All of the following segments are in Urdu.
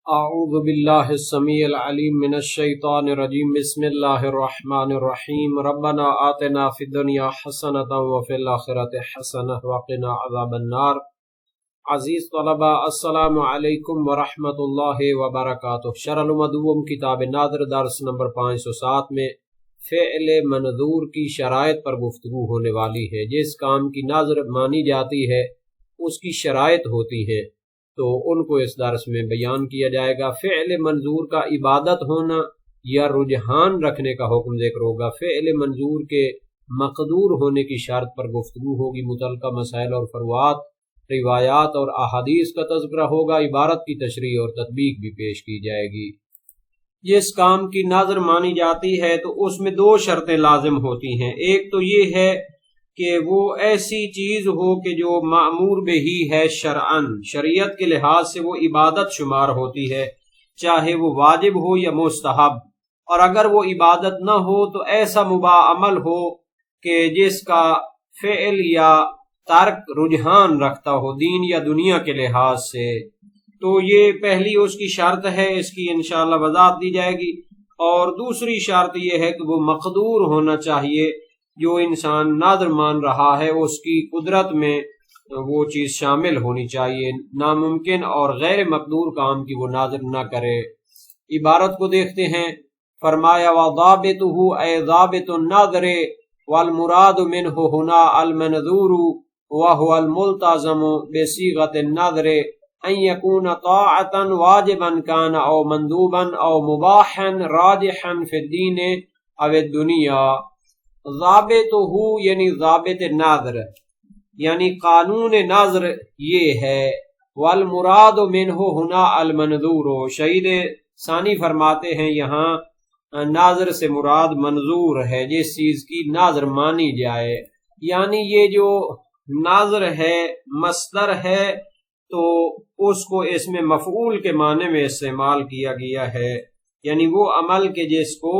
اعوذ باللہ السمیع العلیم من الشیطان الرجیم بسم اللہ الرحمن الرحیم ربنا آتنا فی الدنیا حسنۃ وفی الآخرۃ حسنۃ وقنا عذاب النار۔ عزیز طلبہ السلام علیکم ورحمۃ اللہ وبرکاتہ۔ شرح المدوم کتاب ناظر درس نمبر 507 میں فعل منظور کی شرائط پر گفتگو ہونے والی ہے۔ جس کام کی ناظر مانی جاتی ہے اس کی شرائط ہوتی ہیں تو ان کو اس درس میں بیان کیا جائے گا۔ فعل منظور کا عبادت ہونا یا رجحان رکھنے کا حکم ذکر ہوگا۔ فعل منظور کے مقدور ہونے کی شرط پر گفتگو ہوگی۔ متعلقہ مسائل اور فروعات، روایات اور احادیث کا تذکرہ ہوگا۔ عبارت کی تشریح اور تطبیق بھی پیش کی جائے گی۔ جس کام کی ناظر مانی جاتی ہے تو اس میں دو شرطیں لازم ہوتی ہیں۔ ایک تو یہ ہے کہ وہ ایسی چیز ہو کہ جو مأمور بہی ہے شرعاً، شریعت کے لحاظ سے وہ عبادت شمار ہوتی ہے، چاہے وہ واجب ہو یا مستحب۔ اور اگر وہ عبادت نہ ہو تو ایسا مباح عمل ہو کہ جس کا فعل یا ترک رجحان رکھتا ہو دین یا دنیا کے لحاظ سے، تو یہ پہلی اس کی شرط ہے، اس کی انشاءاللہ وضاحت دی جائے گی۔ اور دوسری شرط یہ ہے کہ وہ مقدور ہونا چاہیے، جو انسان ناظر مان رہا ہے اس کی قدرت میں وہ چیز شامل ہونی چاہیے۔ ناممکن اور غیر مقدور کام کی وہ ناظر نہ کرے۔ عبارت کو دیکھتے ہیں۔ فرمایا وَضَابِطُهُ اَيْ ضَابِطُ النَّظْرِ وَالْمُرَادُ مِنْهُ هُنَا الْمَنْظُورُ وَهُوَ الْمُلْتَزَمُ بِصِيغَةِ النَّظْرِ أَنْ يَكُونَ طَاعَةً وَاجِبًا كَانَ أَوْ مَنْدُوبًا أَوْ مُبَاحًا رَاجِحًا فِي الدِّينِ أَوِ الدُّنْيَا۔ ضابطہ یعنی ضابط ناظر یعنی قانون ناظر یہ ہے۔ والمراد منہ ہنا المنظور، شہید ثانی فرماتے ہیں یہاں ناظر سے مراد منظور ہے، جس چیز کی ناظر مانی جائے۔ یعنی یہ جو ناظر ہے مصدر ہے تو اس کو اس میں مفعول کے معنی میں استعمال کیا گیا ہے، یعنی وہ عمل کے جس کو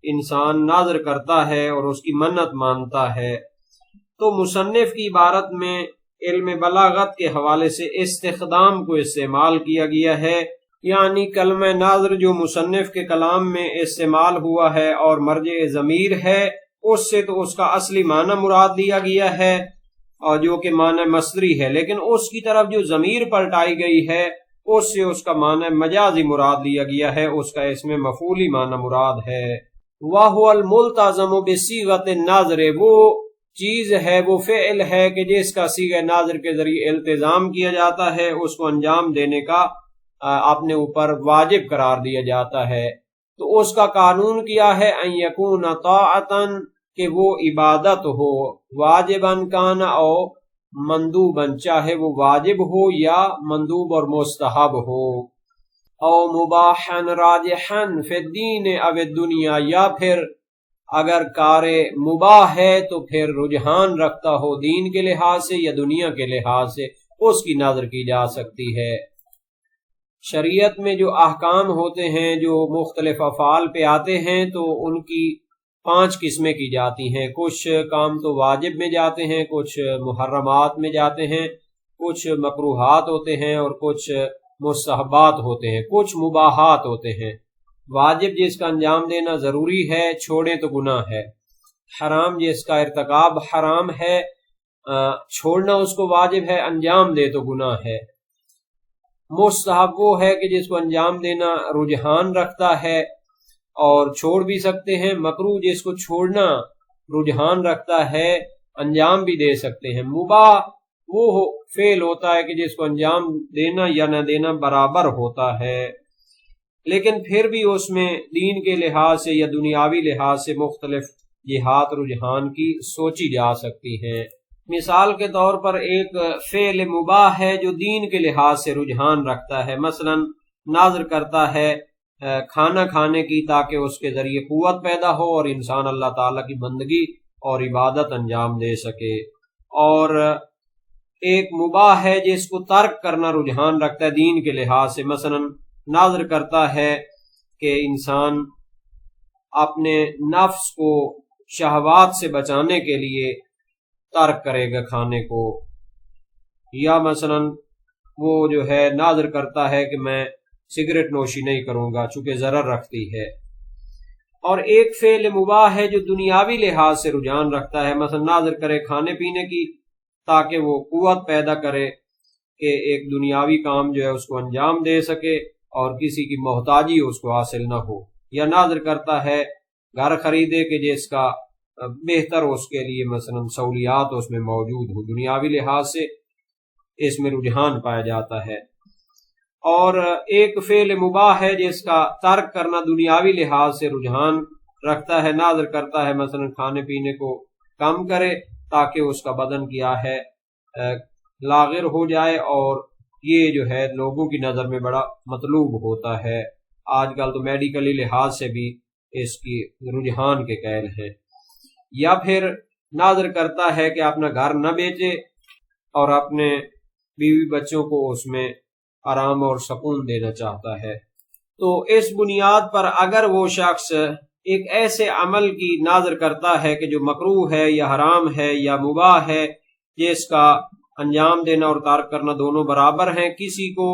انسان ناظر کرتا ہے اور اس کی منت مانتا ہے۔ تو مصنف کی عبارت میں علم بلاغت کے حوالے سے استخدام کو استعمال کیا گیا ہے، یعنی کلمہ ناظر جو مصنف کے کلام میں استعمال ہوا ہے اور مرجع ضمیر ہے، اس سے تو اس کا اصلی معنی مراد لیا گیا ہے اور جو کہ معنی مصدری ہے، لیکن اس کی طرف جو ضمیر پلٹائی گئی ہے اس سے اس کا معنی مجازی مراد لیا گیا ہے، اس کا اس میں مفعولی معنی مراد ہے۔ وَهُوَ الْمُلْتَزَمُ بِصِيغَةِ النَّظْرِ، وہ چیز ہے، وہ فعل ہے کہ جس کا صیغہ ناظر کے ذریعے التزام کیا جاتا ہے، اس کو انجام دینے کا اپنے اوپر واجب قرار دیا جاتا ہے۔ تو اس کا قانون کیا ہے؟ ان یکون طاعتاً، کہ وہ عبادت ہو، واجباً کان او مندوباً، چاہے وہ واجب ہو یا مندوب اور مستحب ہو، او مباحاً راجحاً فی الدین او الدنیا، یا پھر اگر کار مباح ہے تو پھر رجحان رکھتا ہو دین کے لحاظ سے یا دنیا کے لحاظ سے، اس کی نظر کی جا سکتی ہے۔ شریعت میں جو احکام ہوتے ہیں جو مختلف افعال پہ آتے ہیں تو ان کی 5 قسمیں کی جاتی ہیں۔ کچھ کام تو واجب میں جاتے ہیں، کچھ محرمات میں جاتے ہیں، کچھ مکروہات ہوتے ہیں اور کچھ مستحبات ہوتے ہیں، کچھ مباحات ہوتے ہیں۔ واجب جس کا انجام دینا ضروری ہے، چھوڑیں تو گناہ ہے۔ حرام جس کا ارتکاب حرام ہے، چھوڑنا اس کو واجب ہے، انجام دے تو گناہ ہے۔ مستحب وہ ہے کہ جس کو انجام دینا رجحان رکھتا ہے اور چھوڑ بھی سکتے ہیں۔ مکروہ جس کو چھوڑنا رجحان رکھتا ہے، انجام بھی دے سکتے ہیں۔ مباح وہ فعل ہوتا ہے کہ جس کو انجام دینا یا نہ دینا برابر ہوتا ہے، لیکن پھر بھی اس میں دین کے لحاظ سے یا دنیاوی لحاظ سے مختلف جہات رجحان کی سوچی جا سکتی ہیں۔ مثال کے طور پر ایک فعل مباح ہے جو دین کے لحاظ سے رجحان رکھتا ہے، مثلا ناظر کرتا ہے کھانا کھانے کی تاکہ اس کے ذریعے قوت پیدا ہو اور انسان اللہ تعالیٰ کی بندگی اور عبادت انجام دے سکے۔ اور ایک مباح ہے جس کو ترک کرنا رجحان رکھتا ہے دین کے لحاظ سے، مثلا ناظر کرتا ہے کہ انسان اپنے نفس کو شہوات سے بچانے کے لیے ترک کرے گا کھانے کو، یا مثلا وہ جو ہے ناظر کرتا ہے کہ میں سگریٹ نوشی نہیں کروں گا چونکہ ضرر رکھتی ہے۔ اور ایک فعل مباح ہے جو دنیاوی لحاظ سے رجحان رکھتا ہے، مثلا ناظر کرے کھانے پینے کی تاکہ وہ قوت پیدا کرے کہ ایک دنیاوی کام جو ہے اس کو انجام دے سکے اور کسی کی محتاجی اس کو حاصل نہ ہو، یا ناظر کرتا ہے گھر خریدے کہ جس کا بہتر اس کے لیے مثلا سہولیات اس میں موجود ہو، دنیاوی لحاظ سے اس میں رجحان پایا جاتا ہے۔ اور ایک فعل مباح ہے جس کا ترک کرنا دنیاوی لحاظ سے رجحان رکھتا ہے، ناظر کرتا ہے مثلا کھانے پینے کو کم کرے تاکہ اس کا بدن کیا ہے لاغر ہو جائے، اور یہ جو ہے لوگوں کی نظر میں بڑا مطلوب ہوتا ہے۔ آج کل تو میڈیکلی لحاظ سے بھی اس کی رجحان کے قائل ہیں۔ یا پھر ناظر کرتا ہے کہ اپنا گھر نہ بیچے اور اپنے بیوی بچوں کو اس میں آرام اور سکون دینا چاہتا ہے۔ تو اس بنیاد پر اگر وہ شخص ایک ایسے عمل کی ناظر کرتا ہے کہ جو مکروہ ہے یا حرام ہے یا مباح ہے، جس کا انجام دینا اور ترک کرنا دونوں برابر ہیں، کسی کو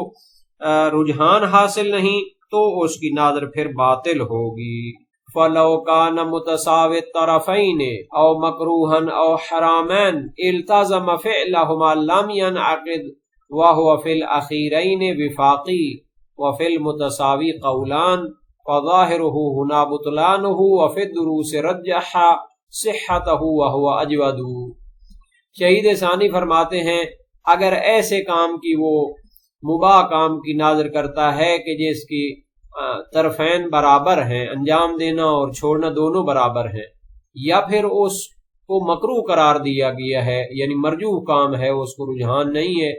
رجحان حاصل نہیں، تو اس کی ناظر پھر باطل ہوگی۔ فَلَوْ كَانَ مُتَسَاوِي الطَّرَفَيْنِ أَوْ مَكْرُوهًا أَوْ حَرَامًا الْتَزَمَ فِعْلَهُمَا لَمْ يَنْعَقِدْ وَهُوَ فِي الْأَخِيرَيْنِ وِفَاقِي وَفِي الْمُتَسَاوِي قَوْلَانِ فَظَاهِرُهُ هُنَا بُطْلَانُهُ وَفِي الدُّرُوسِ رَجَّحَ صِحَّتَهُ وَهُوَ أَجْوَدُ۔ شہید ثانی فرماتے ہیں اگر ایسے کام کی وہ مباح کام کی ناظر کرتا ہے کہ جس کی طرفین برابر ہیں، انجام دینا اور چھوڑنا دونوں برابر ہیں، یا پھر اس کو مکروہ قرار دیا گیا ہے یعنی مرجوح کام ہے، اس کو رجحان نہیں ہے،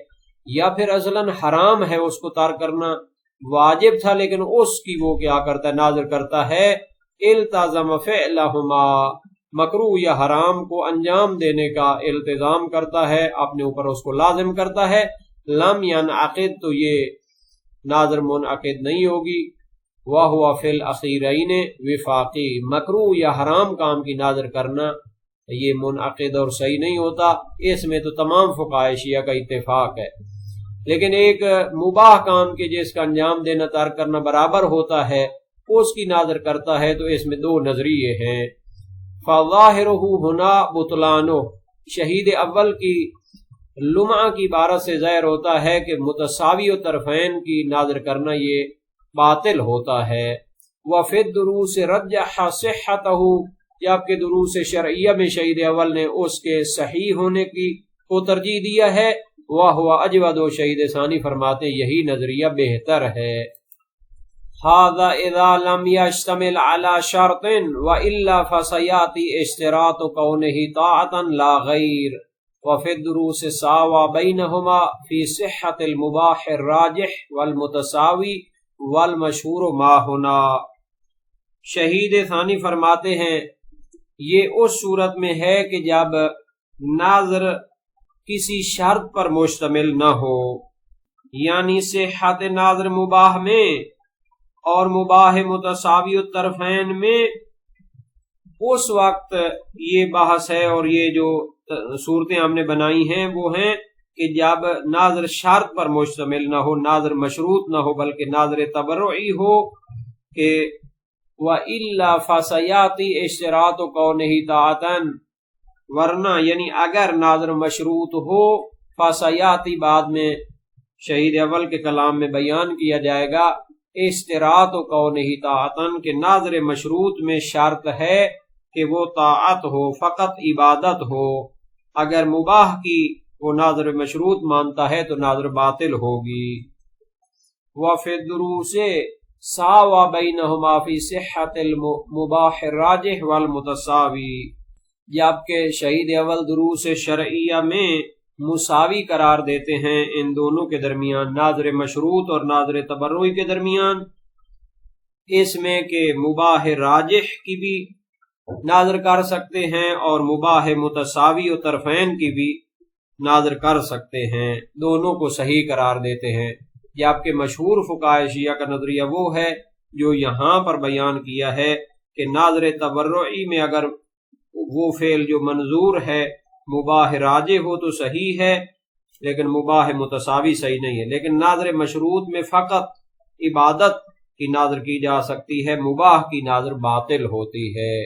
یا پھر اصلاً حرام ہے، اس کو ترک کرنا واجب تھا لیکن اس کی وہ کیا کرتا ہے، ناظر کرتا ہے التزم فعلہما، مکروہ یا حرام کو انجام دینے کا التزام کرتا ہے، اپنے اوپر اس کو لازم کرتا ہے، لم ینعقد تو یہ ناظر منعقد نہیں ہوگی، وَهُوَ فِي الْأَخِيرَيْنِ وِفَاقِي، مکروہ یا حرام کام کی ناظر کرنا یہ منعقد اور صحیح نہیں ہوتا، اس میں تو تمام فقہائے شیعہ کا اتفاق ہے۔ لیکن ایک مباح کام کے جس کا انجام دینا ترک کرنا برابر ہوتا ہے، اس کی ناظر کرتا ہے، تو اس میں دو نظریے ہیں۔ فَظَاهِرُهُ هُنَا بُطْلَانُهُ، شہید اول کی لمعہ کی عبارت سے ظاہر ہوتا ہے کہ متساوی و طرفین کی ناظر کرنا یہ باطل ہوتا ہے۔ وَفِي الدُّرُوسِ رَجَّحَ صِحَّتَهُ، جبکہ دروس شرعیہ میں شہید اول نے اس کے صحیح ہونے کی کو ترجیح دیا ہے، وَهُوَ أَجْوَدُ، شہید ثانی فرماتے یہی نظریہ بہتر ہے۔ هذا إذا لم يشتمل على شرط وإلا فسيأتي اشتراط كونه طاعة لا غير، وفي الدروس ساوى بينهما في صحة المباح الراجح والمتساوي والمشہور ما ہونا۔ شہید ثانی فرماتے ہیں یہ اس صورت میں ہے کہ جب ناظر کسی شرط پر مشتمل نہ ہو، یعنی صحت ناظر مباح میں اور مباح متساوی الطرفین میں، اس وقت یہ بحث ہے اور یہ جو صورتیں ہم نے بنائی ہیں وہ ہیں کہ جب ناظر شرط پر مشتمل نہ ہو، ناظر مشروط نہ ہو بلکہ ناظر تبرعی ہو، کہ وَإِلَّا فَسَيَأْتِي اشْتِرَاطُ كَوْنِهِ طَاعَةً، ورنہ یعنی اگر ناظر مشروط ہو، فَسَيَأْتِي بعد میں شہید اول کے کلام میں بیان کیا جائے گا، اشتراط كَوْنِهِ طَاعَةً کہ ناظر مشروط میں شرط ہے کہ وہ طاعت ہو، فقط عبادت ہو، اگر مباح کی وہ ناظر مشروط مانتا ہے تو ناظر باطل ہوگی۔ وَفِي الدُّرُوسِ سَاوَى بَيْنَهُمَا فِي صِحَّةِ الْمُبَاحِ الرَّاجِحِ وَالْمُتَسَاوِي، جبکہ شہید اول دروس شرعیہ میں مساوی قرار دیتے ہیں ان دونوں کے درمیان، ناظر مشروط اور ناظر تبرعی کے درمیان، اس میں کہ مباح راجح کی بھی ناظر کر سکتے ہیں اور مباح متساوی و طرفین کی بھی ناظر کر سکتے ہیں، دونوں کو صحیح قرار دیتے ہیں۔ جبکہ مشہور فقہائے شیعہ کا نظریہ وہ ہے جو یہاں پر بیان کیا ہے کہ ناظر تبرعی میں اگر وہ فعل جو منظور ہے مباح راجح ہو تو صحیح ہے، لیکن مباح متساوی صحیح نہیں ہے، لیکن ناظر مشروط میں فقط عبادت کی نظر کی جا سکتی ہے، مباح کی نظر باطل ہوتی ہے۔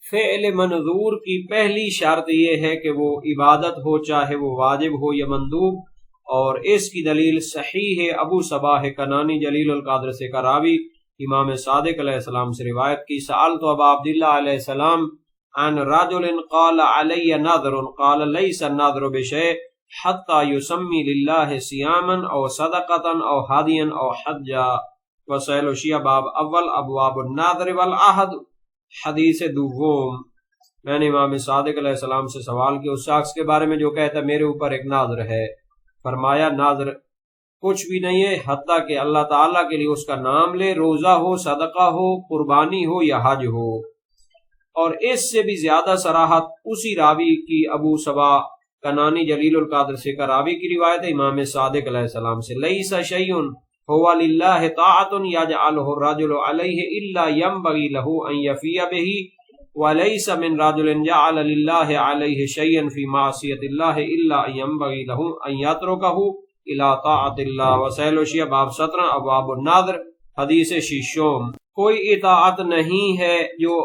فعل منظور کی پہلی شرط یہ ہے کہ وہ عبادت ہو، چاہے وہ واجب ہو یا مندوب، اور اس کی دلیل صحیح ابو صباح کنانی جلیل القدر سے کراوی امام صادق علیہ السلام سے روایت کی، سألت ابا عبداللہ علیہ السلام عن رجل قال علی نذر قال لیس النذر بشیء حتی یسمی للہ صیاما او صدقتا او ہدیا او حجا وسائل وشیع باب اول ابواب النذر والعہد۔ حدیث دوم، میں نے امام صادق علیہ السلام سے سوال کیا اس شخص کے بارے میں جو کہتا ہے میرے اوپر ایک ناظر ہے۔ فرمایا ناظر کچھ بھی نہیں ہے حتیٰ کہ اللہ تعالیٰ کے لیے اس کا نام لے، روزہ ہو، صدقہ ہو، قربانی ہو یا حج ہو۔ اور اس سے بھی زیادہ صراحت اسی راوی کی ابو صبا کنانی جلیل القدر سے کا راوی کی روایت ہے امام صادق علیہ السلام سے، لیس شیء هو للہ طاعۃ یجعلہ الرجل علیہ الا ینبغی لہ ان یفی بہ ولیس من رجل جعل للہ علیہ شیئا فی معصیۃ اللہ الا ان ینبغی لہ ان یترکہ الی طاعۃ اللہ۔ وسائل وشیع باب 17 ابواب النذر۔ حدیث ششم، کوئی اطاعت نہیں ہے جو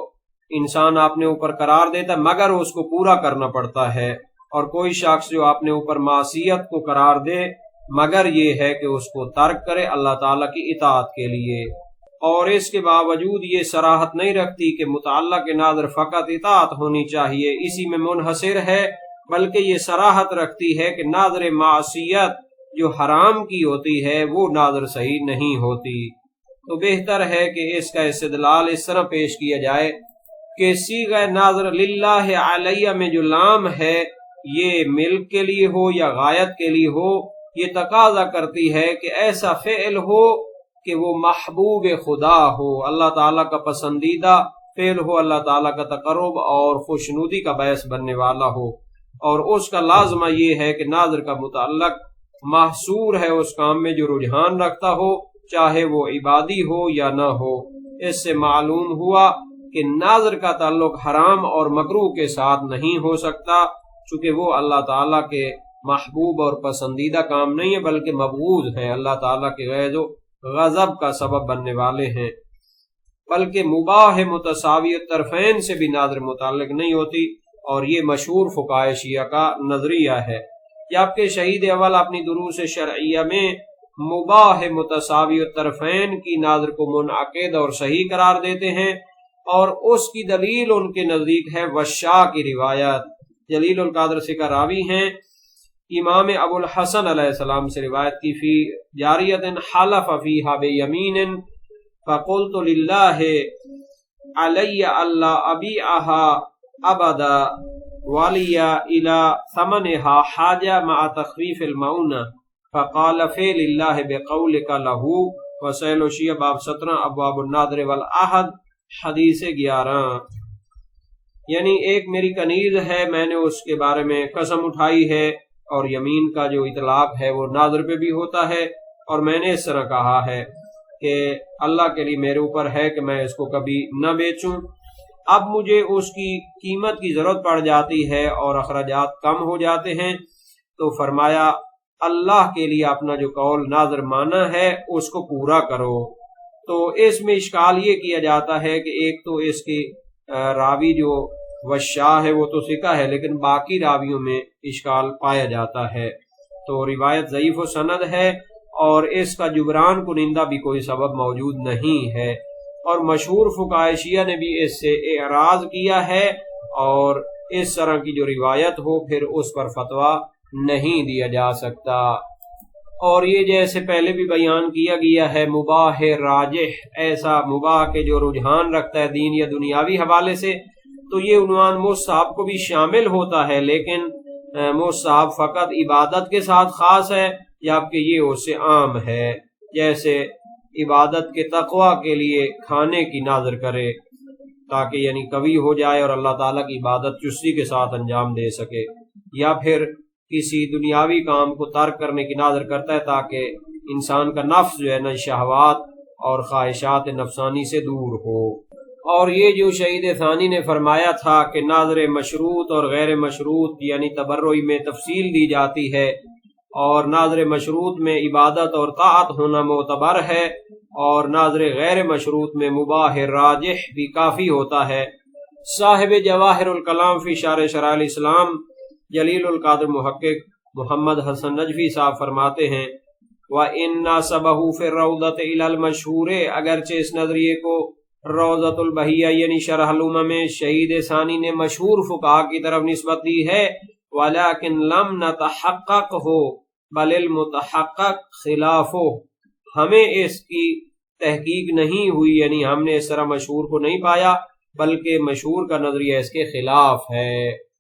انسان اپنے اوپر قرار دیتا ہے مگر اس کو پورا کرنا پڑتا ہے، اور کوئی شخص جو اپنے اوپر معصیت کو قرار دے مگر یہ ہے کہ اس کو ترک کرے اللہ تعالیٰ کی اطاعت کے لیے، اور اس کے باوجود یہ صراحت نہیں رکھتی کہ متعلق ناظر فقط اطاعت ہونی چاہیے، اسی میں منحصر ہے، بلکہ یہ صراحت رکھتی ہے کہ ناظر معصیت جو حرام کی ہوتی ہے وہ ناظر صحیح نہیں ہوتی۔ تو بہتر ہے کہ اس کا استدلال اس طرح پیش کیا جائے کہ صیغہ ناظر للہ علیہ میں جو لام ہے یہ ملک کے لیے ہو یا غایت کے لیے ہو، یہ تقاضا کرتی ہے کہ ایسا فعل ہو کہ وہ محبوب خدا ہو، اللہ تعالیٰ کا پسندیدہ فعل ہو، اللہ تعالیٰ کا تقرب اور خوشنودی کا باعث بننے والا ہو، اور اس کا لازمہ یہ ہے کہ ناظر کا متعلق محصور ہے اس کام میں جو رجحان رکھتا ہو، چاہے وہ عبادی ہو یا نہ ہو۔ اس سے معلوم ہوا کہ ناظر کا تعلق حرام اور مکروہ کے ساتھ نہیں ہو سکتا، چونکہ وہ اللہ تعالیٰ کے محبوب اور پسندیدہ کام نہیں ہے بلکہ مبغوض ہیں، اللہ تعالیٰ کے غیظ و غضب کا سبب بننے والے ہیں۔ بلکہ مباح متساوی الطرفین سے بھی ناظر متعلق نہیں ہوتی، اور یہ مشہور فقہائے شیعہ کا نظریہ ہے، جبکہ شہید اول اپنی دروس شرعیہ میں مباح متساوی الطرفین کی ناظر کو منعقد اور صحیح قرار دیتے ہیں، اور اس کی دلیل ان کے نزدیک ہے وشاء کی روایت، جلیل القدر سے کا راوی ہیں امام ابو الحسن علیہ السلام سے روایت کی، فی جاریۃ حلف فیہا بیمین فقلت للہ علی اللہ ابیعہا ابدا ولی الی ثمنہا حاجہ مع تخفیف المعونہ فقال فی للہ بقولک لہو۔ وسائل وشیع باب 17 ابواب النذر والعہد۔ حدیث 11، یعنی ایک میری کنیز ہے، میں نے اس کے بارے میں قسم اٹھائی ہے، اور یمین کا جو اطلاق ہے وہ ناظر پہ بھی ہوتا ہے، اور میں نے اس طرح کہا ہے کہ اللہ کے لیے میرے اوپر ہے کہ میں اس کو کبھی نہ بیچوں۔ اب مجھے اس کی قیمت کی ضرورت پڑ جاتی ہے اور اخراجات کم ہو جاتے ہیں، تو فرمایا اللہ کے لیے اپنا جو قول ناظر مانا ہے اس کو پورا کرو۔ تو اس میں اشکال یہ کیا جاتا ہے کہ ایک تو اس کی راوی جو وشاء ہے وہ تو ثقہ ہے، لیکن باقی راویوں میں اشکال پایا جاتا ہے، تو روایت ضعیف و سند ہے، اور اس کا جبران کنندہ بھی کوئی سبب موجود نہیں ہے، اور مشہور فقہائے شیعہ نے بھی اس سے اعراض کیا ہے، اور اس طرح کی جو روایت ہو پھر اس پر فتویٰ نہیں دیا جا سکتا۔ اور یہ جیسے پہلے بھی بیان کیا گیا ہے مباح راجح، ایسا مباح کے جو رجحان رکھتا ہے دین یا دنیاوی حوالے سے، تو یہ عنوان مستحب کو بھی شامل ہوتا ہے، لیکن مستحب فقط عبادت کے ساتھ خاص ہے، جبکہ یہ اس سے عام ہے، جیسے عبادت کے تقوی کے لیے کھانے کی نظر کرے تاکہ یعنی قوی ہو جائے اور اللہ تعالیٰ کی عبادت چستی کے ساتھ انجام دے سکے، یا پھر کسی دنیاوی کام کو ترک کرنے کی نظر کرتا ہے تاکہ انسان کا نفس جو ہے نا شہوات اور خواہشات نفسانی سے دور ہو۔ اور یہ جو شہید ثانی نے فرمایا تھا کہ ناظر مشروط اور غیر مشروط یعنی تبرعی میں تفصیل دی جاتی ہے، اور ناظر مشروط میں عبادت اور طاعت ہونا معتبر ہے، اور ناظر غیر مشروط میں مباح راجح بھی کافی ہوتا ہے۔ صاحب جواہر الکلام فی شرح شرائع الاسلام جلیل القدر محقق محمد حسن نجفی صاحب فرماتے ہیں وَإِنَّ نَسَبَهُ فِي الرَّوْضَةِ إِلَى الْمَشْهُورِ، اگرچہ اس نظریے کو روضۃ البہیہ یعنی شرح العلوم میں شہید ثانی نے مشہور فقہاء کی طرف نسبت دی ہے، وَلَكِنْ لَمْ نَتَحَقَّقْهُ بَلِ الْمُتَحَقَّقْ خِلَافُهُ، ہمیں اس کی تحقیق نہیں ہوئی، یعنی ہم نے اس طرح مشہور کو نہیں پایا، بلکہ مشہور کا نظریہ اس کے خلاف ہے۔